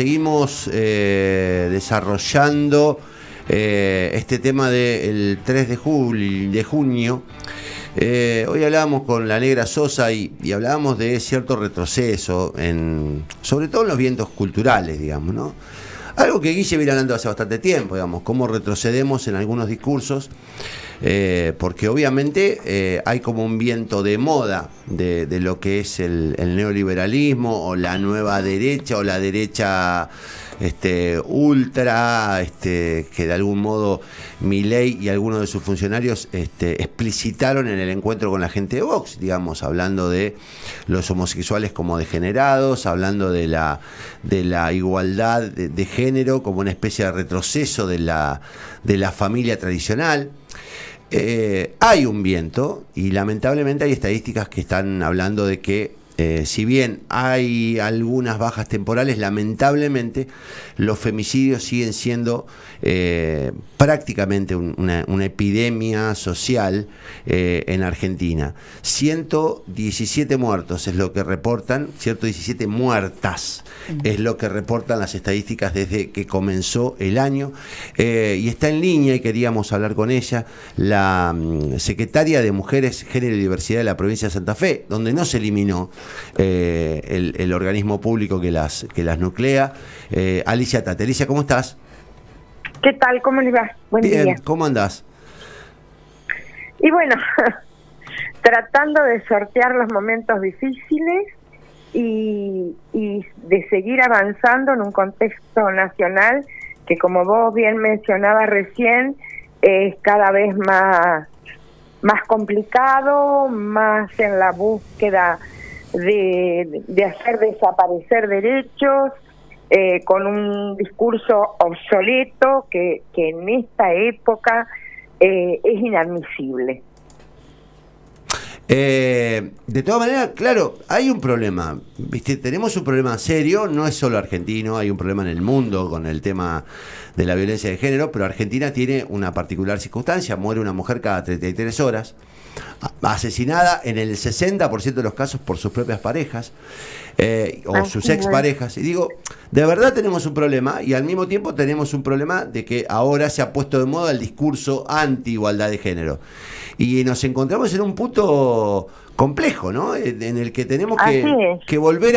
Seguimos desarrollando este tema del 3 de junio. Hoy hablábamos con la Negra Sosa y hablábamos de cierto retroceso, sobre todo en los vientos culturales, digamos, ¿no? Algo que Guille viene hablando hace bastante tiempo, digamos, cómo retrocedemos en algunos discursos, porque obviamente hay como un viento de moda de lo que es el neoliberalismo o la nueva derecha o la derecha ultra, que de algún modo Milei y algunos de sus funcionarios explicitaron en el encuentro con la gente de Vox, digamos, hablando de los homosexuales como degenerados, hablando de la igualdad de género como una especie de retroceso de la familia tradicional. Hay un viento y lamentablemente hay estadísticas que están hablando de que si bien hay algunas bajas temporales, lamentablemente los femicidios siguen siendo prácticamente una epidemia social en Argentina. 117 muertos es lo que reportan, 117 muertas es lo que reportan las estadísticas desde que comenzó el año. Y está en línea, y queríamos hablar con ella, la secretaria de Mujeres, Género y Diversidad de la provincia de Santa Fe, donde no se eliminó el organismo público que las nuclea. Alicia Tate. Alicia, ¿cómo estás? ¿Qué tal? ¿Cómo le va? Buen Bien, día. ¿cómo andás? Y bueno, tratando de sortear los momentos difíciles y de seguir avanzando en un contexto nacional que, como vos bien mencionabas recién, es cada vez más complicado, más en la búsqueda de hacer desaparecer derechos, con un discurso obsoleto que en esta época es inadmisible. De todas maneras, claro, hay un problema, ¿viste? Tenemos un problema serio, no es solo argentino, hay un problema en el mundo con el tema de la violencia de género, pero Argentina tiene una particular circunstancia: muere una mujer cada 33 horas, asesinada en el 60% de los casos por sus propias parejas o sus exparejas. Y digo, de verdad tenemos un problema, y al mismo tiempo tenemos un problema de que ahora se ha puesto de moda el discurso anti-igualdad de género. Y nos encontramos en un punto complejo, ¿no? En el que tenemos que volver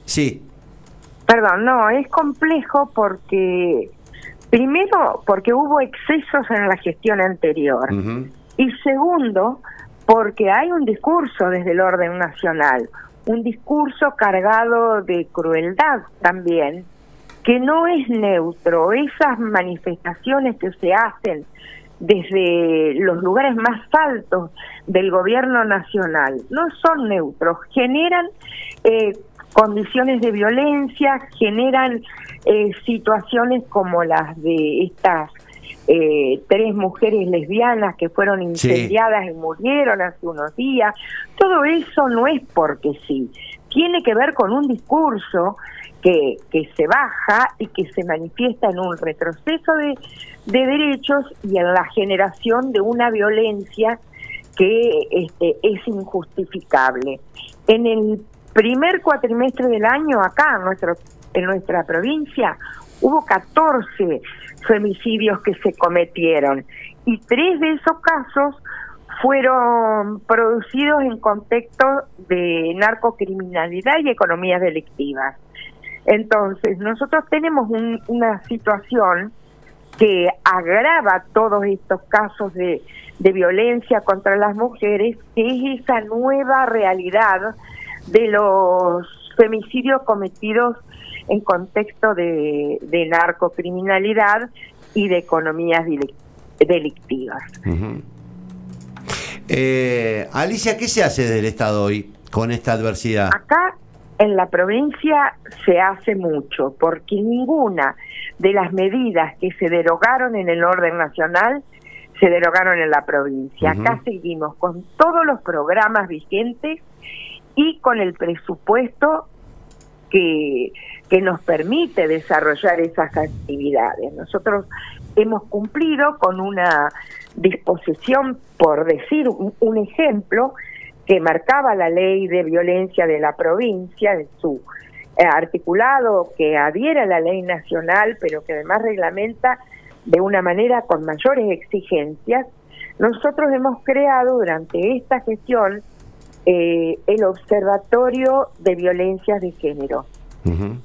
sí. Perdón, no, es complejo porque, primero, porque hubo excesos en la gestión anterior. Uh-huh. Y segundo, porque hay un discurso desde el orden nacional, un discurso cargado de crueldad también, que no es neutro. Esas manifestaciones que se hacen desde los lugares más altos del gobierno nacional no son neutros, generan condiciones de violencia, generan situaciones como las de estas 3 mujeres lesbianas que fueron incendiadas y murieron hace unos días. Todo eso no es porque sí, tiene que ver con un discurso que se baja y que se manifiesta en un retroceso de derechos y en la generación de una violencia que es injustificable. En el primer cuatrimestre del año, acá en nuestra provincia, hubo 14 femicidios que se cometieron, y 3 de esos casos fueron producidos en contexto de narcocriminalidad y economías delictivas. Entonces, nosotros tenemos una situación que agrava todos estos casos de violencia contra las mujeres, que es esa nueva realidad de los femicidios cometidos en contexto de narcocriminalidad y de economías delictivas. Uh-huh. Alicia, ¿qué se hace desde el Estado hoy con esta adversidad? Acá en la provincia se hace mucho, porque ninguna de las medidas que se derogaron en el orden nacional se derogaron en la provincia. Uh-huh. Acá seguimos con todos los programas vigentes y con el presupuesto que nos permite desarrollar esas actividades. Nosotros hemos cumplido con una disposición, por decir un ejemplo, que marcaba la ley de violencia de la provincia en su articulado que adhiera a la ley nacional, pero que además reglamenta de una manera con mayores exigencias, nosotros hemos creado durante esta gestión el Observatorio de Violencias de Género.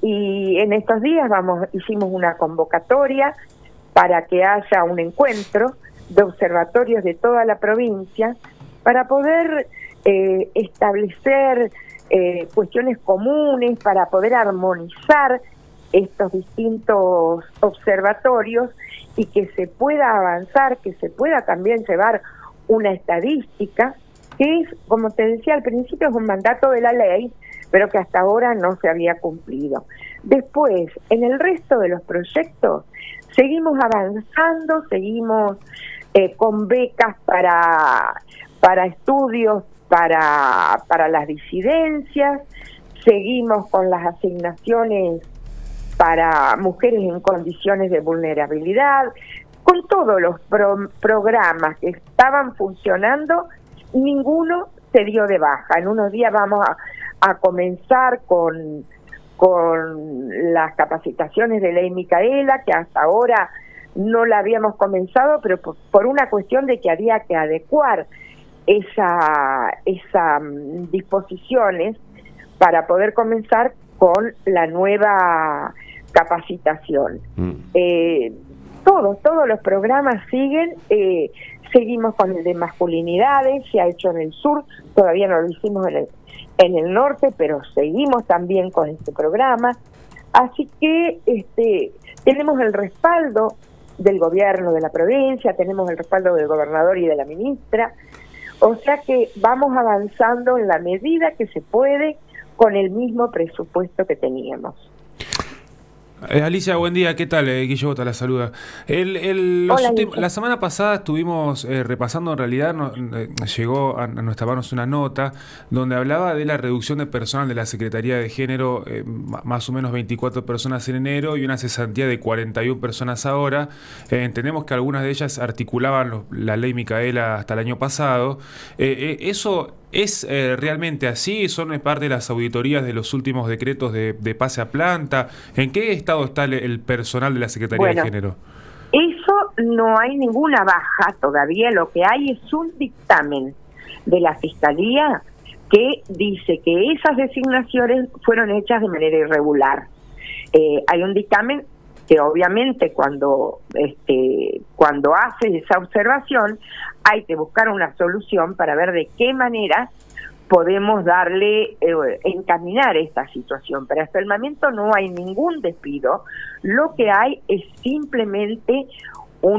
Y en estos días hicimos una convocatoria para que haya un encuentro de observatorios de toda la provincia para poder establecer cuestiones comunes, para poder armonizar estos distintos observatorios y que se pueda avanzar, que se pueda también llevar una estadística, que es, como te decía al principio, es un mandato de la ley, pero que hasta ahora no se había cumplido. Después, en el resto de los proyectos, seguimos avanzando, seguimos con becas para estudios, para las disidencias, seguimos con las asignaciones para mujeres en condiciones de vulnerabilidad, con todos los programas que estaban funcionando, ninguno se dio de baja. En unos días vamos a comenzar con las capacitaciones de Ley Micaela, que hasta ahora no la habíamos comenzado, pero por una cuestión de que había que adecuar esas disposiciones para poder comenzar con la nueva capacitación. Todos los programas siguen, seguimos con el de masculinidades, se ha hecho en el sur, todavía no lo hicimos en el norte, pero seguimos también con este programa, así que tenemos el respaldo del gobierno de la provincia, tenemos el respaldo del gobernador y de la ministra, o sea que vamos avanzando en la medida que se puede con el mismo presupuesto que teníamos. Alicia, buen día, ¿qué tal? Guillo Bota la saluda. Hola, la semana pasada estuvimos repasando, en realidad llegó a nuestras manos una nota donde hablaba de la reducción de personal de la Secretaría de Género, más o menos 24 personas en enero y una cesantía de 41 personas ahora. Entendemos que algunas de ellas articulaban la ley Micaela hasta el año pasado. ¿Eso es realmente así? ¿Son parte de las auditorías de los últimos decretos de pase a planta? ¿En qué estado está el personal de la Secretaría de Género? Eso no hay ninguna baja todavía. Lo que hay es un dictamen de la Fiscalía que dice que esas designaciones fueron hechas de manera irregular. Hay un dictamen que obviamente cuando hace esa observación hay que buscar una solución para ver de qué manera podemos encaminar esta situación. Pero hasta el momento no hay ningún despido, lo que hay es simplemente no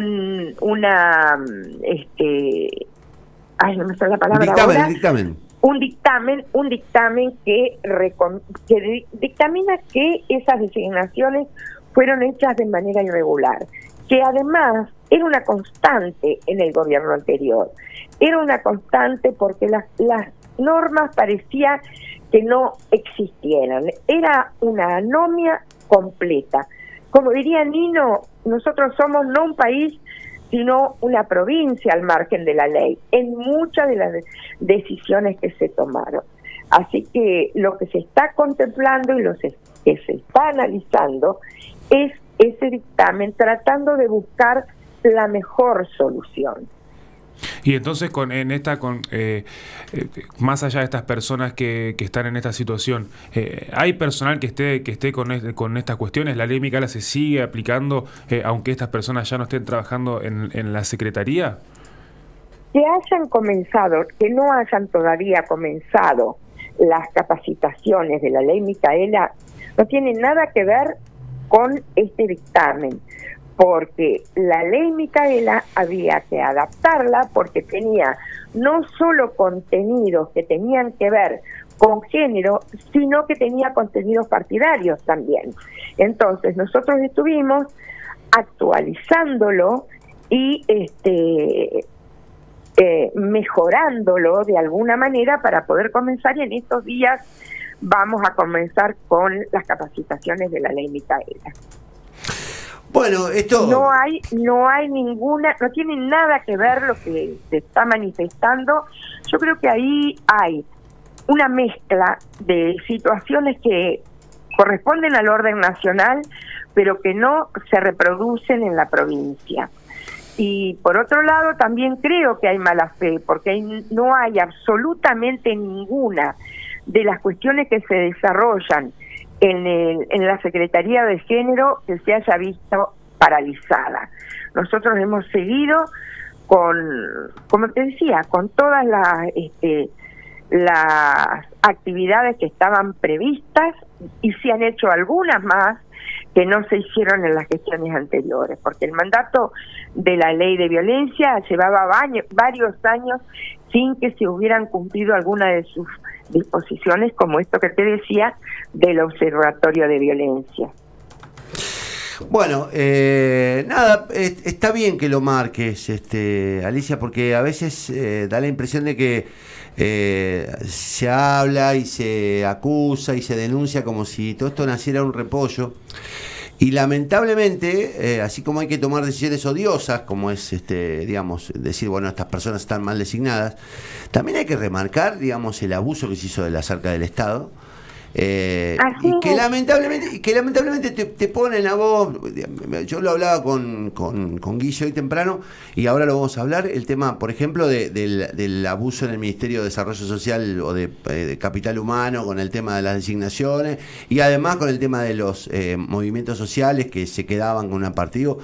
me sale la palabra ahora. Un dictamen que dictamina que esas designaciones fueron hechas de manera irregular, que además era una constante en el gobierno anterior. Era una constante porque las normas parecía que no existieran. Era una anomia completa. Como diría Nino, nosotros somos no un país, sino una provincia al margen de la ley, en muchas de las decisiones que se tomaron. Así que lo que se está contemplando y lo que se está analizando es ese dictamen, tratando de buscar la mejor solución. Y entonces, más allá de estas personas que están en esta situación, ¿hay personal que esté con estas cuestiones? ¿La ley Micaela se sigue aplicando aunque estas personas ya no estén trabajando en la Secretaría? Que no hayan todavía comenzado las capacitaciones de la ley Micaela no tiene nada que ver con este dictamen, porque la ley Micaela había que adaptarla porque tenía no solo contenidos que tenían que ver con género, sino que tenía contenidos partidarios también. Entonces nosotros estuvimos actualizándolo y mejorándolo de alguna manera para poder comenzar, y en estos días vamos a comenzar con las capacitaciones de la ley Micaela. Bueno, esto no hay ninguna, no tiene nada que ver lo que se está manifestando. Yo creo que ahí hay una mezcla de situaciones que corresponden al orden nacional, pero que no se reproducen en la provincia. Y por otro lado, también creo que hay mala fe, porque no hay absolutamente ninguna de las cuestiones que se desarrollan en la Secretaría de Género que se haya visto paralizada. Nosotros hemos seguido con, como te decía, con todas las actividades que estaban previstas, y se han hecho algunas más que no se hicieron en las gestiones anteriores, porque el mandato de la ley de violencia llevaba varios años sin que se hubieran cumplido alguna de sus disposiciones, como esto que te decía del Observatorio de Violencia. Bueno, nada, está bien que lo marques, Alicia, porque a veces da la impresión de que se habla y se acusa y se denuncia como si todo esto naciera un repollo. Y lamentablemente, así como hay que tomar decisiones odiosas, como es, digamos, decir, bueno, estas personas están mal designadas, también hay que remarcar, digamos, el abuso que se hizo de la cerca del Estado. Y que lamentablemente te ponen a vos. Yo lo hablaba con Guille hoy temprano, y ahora lo vamos a hablar, el tema, por ejemplo, del abuso en el Ministerio de Desarrollo Social o de Capital Humano, con el tema de las designaciones, y además con el tema de los movimientos sociales que se quedaban con un partido.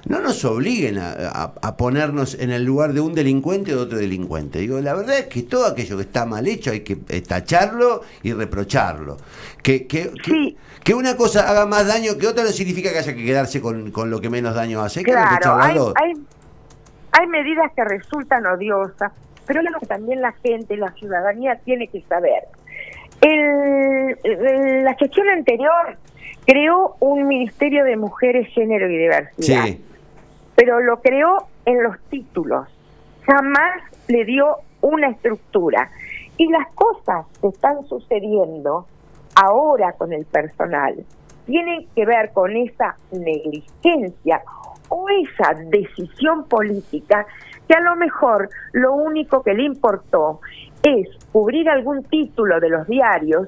No nos obliguen a ponernos en el lugar de un delincuente o de otro delincuente. Digo, la verdad es que todo aquello que está mal hecho hay que tacharlo y reprocharlo. Que una cosa haga más daño que otra no significa que haya que quedarse con lo que menos daño hace. Hay que reprocharlo. Hay medidas que resultan odiosas, pero es lo que también la gente, la ciudadanía tiene que saber. La gestión anterior creó un Ministerio de Mujeres, Género y Diversidad. Sí. Pero lo creó en los títulos, jamás le dio una estructura. Y las cosas que están sucediendo ahora con el personal tienen que ver con esa negligencia o esa decisión política que a lo mejor lo único que le importó es cubrir algún título de los diarios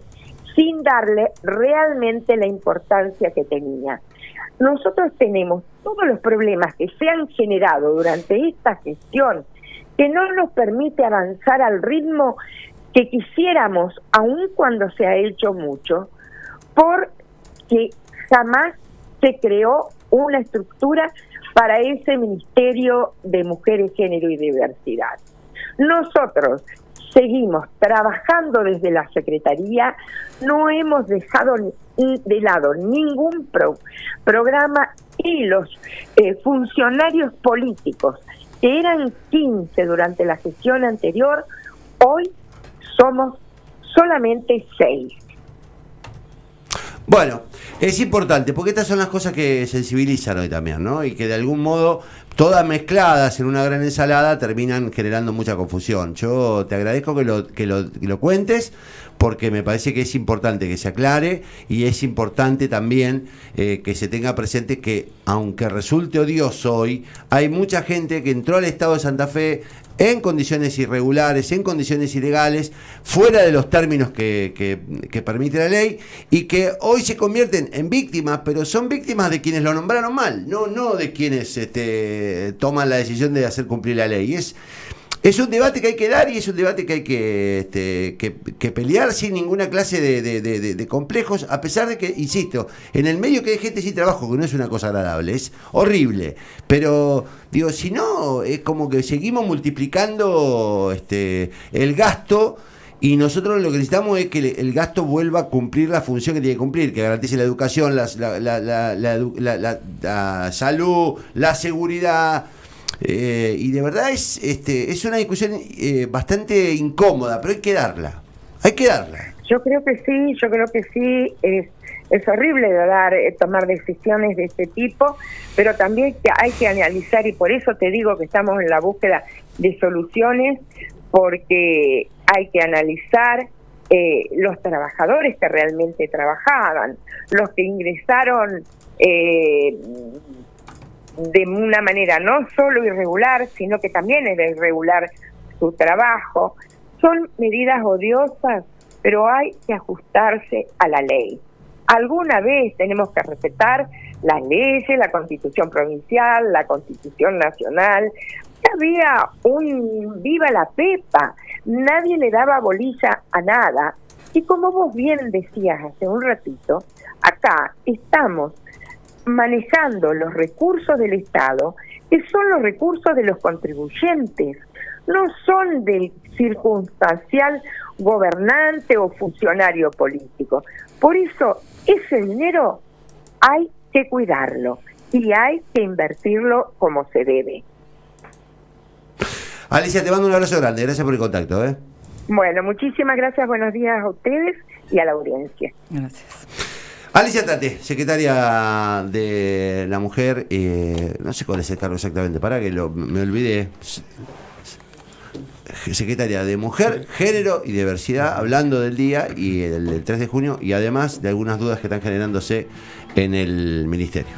sin darle realmente la importancia que tenía. Nosotros tenemos todos los problemas que se han generado durante esta gestión que no nos permite avanzar al ritmo que quisiéramos, aun cuando se ha hecho mucho, porque jamás se creó una estructura para ese Ministerio de Mujeres, Género y Diversidad. Nosotros seguimos trabajando desde la Secretaría, no hemos dejado de lado ningún programa, y los funcionarios políticos, que eran 15 durante la gestión anterior, hoy somos solamente 6. Bueno, es importante, porque estas son las cosas que sensibilizan hoy también, ¿no? Y que de algún modo, todas mezcladas en una gran ensalada, terminan generando mucha confusión. Yo te agradezco que lo cuentes, porque me parece que es importante que se aclare, y es importante también que se tenga presente que, aunque resulte odioso hoy, hay mucha gente que entró al Estado de Santa Fe en condiciones irregulares, en condiciones ilegales, fuera de los términos que permite la ley, y que hoy se convierten en víctimas, pero son víctimas de quienes lo nombraron mal, no de quienes toman la decisión de hacer cumplir la ley. Es un debate que hay que dar, y es un debate que hay que pelear sin ninguna clase de complejos, a pesar de que, insisto, en el medio que hay gente sin trabajo, que no es una cosa agradable, es horrible, pero digo, si no, es como que seguimos multiplicando el gasto, y nosotros lo que necesitamos es que el gasto vuelva a cumplir la función que tiene que cumplir, que garantice la educación, la salud, la seguridad. Y de verdad es una discusión bastante incómoda, pero hay que darla. Yo creo que sí, es horrible tomar decisiones de este tipo, pero también que hay que analizar, y por eso te digo que estamos en la búsqueda de soluciones, porque hay que analizar los trabajadores que realmente trabajaban, los que ingresaron de una manera no solo irregular, sino que también era irregular su trabajo. Son medidas odiosas, pero hay que ajustarse a la ley. alguna vez tenemos que respetar las leyes, la Constitución provincial, la Constitución nacional. Había un viva la pepa, nadie le daba bolilla a nada. Y como vos bien decías hace un ratito, acá estamos manejando los recursos del Estado, que son los recursos de los contribuyentes, no son del circunstancial gobernante o funcionario político. Por eso, ese dinero hay que cuidarlo y hay que invertirlo como se debe. Alicia, te mando un abrazo grande, gracias por el contacto. Bueno, muchísimas gracias, buenos días a ustedes y a la audiencia. Gracias. Alicia Tate, secretaria de la Mujer, no sé cuál es el cargo exactamente, para que me olvidé. Secretaria de Mujer, Género y Diversidad, hablando del día y del 3 de junio y además de algunas dudas que están generándose en el Ministerio.